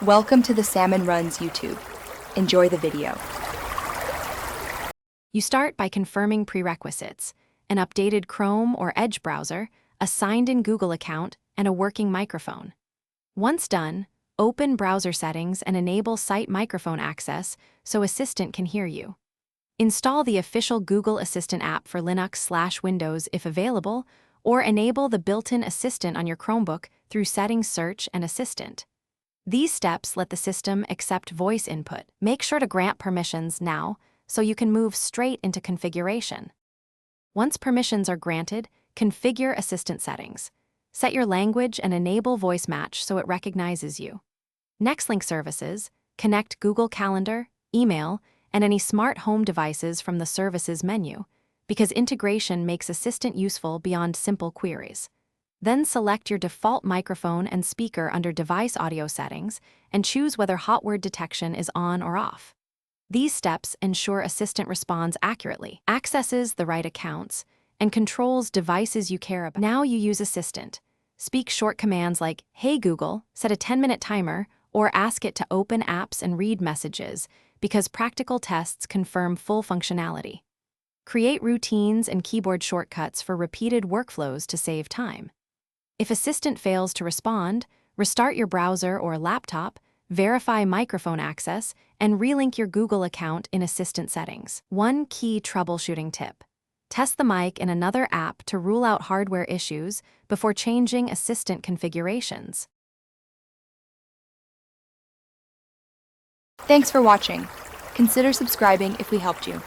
Welcome to the Salmon Runs YouTube. Enjoy the video. You start by confirming prerequisites: an updated Chrome or Edge browser, a signed-in Google account, and a working microphone. Once done, open browser settings and enable site microphone access so Assistant can hear you. Install the official Google Assistant app for Linux/Windows if available, or enable the built-in Assistant on your Chromebook through Settings, Search, and Assistant. These steps let the system accept voice input. Make sure to grant permissions now so you can move straight into configuration. Once permissions are granted, configure Assistant settings. Set your language and enable voice match so it recognizes you. Next, link services, connect Google Calendar, email, and any smart home devices from the Services menu, because integration makes Assistant useful beyond simple queries. Then select your default microphone and speaker under Device Audio Settings and choose whether hot word detection is on or off. These steps ensure Assistant responds accurately, accesses the right accounts, and controls devices you care about. Now you use Assistant. Speak short commands like, "Hey Google," set a 10-minute timer, or ask it to open apps and read messages, because practical tests confirm full functionality. Create routines and keyboard shortcuts for repeated workflows to save time. If Assistant fails to respond, restart your browser or laptop, verify microphone access, and relink your Google account in Assistant settings. One key troubleshooting tip: test the mic in another app to rule out hardware issues before changing Assistant configurations. Thanks for watching. Consider subscribing if we helped you.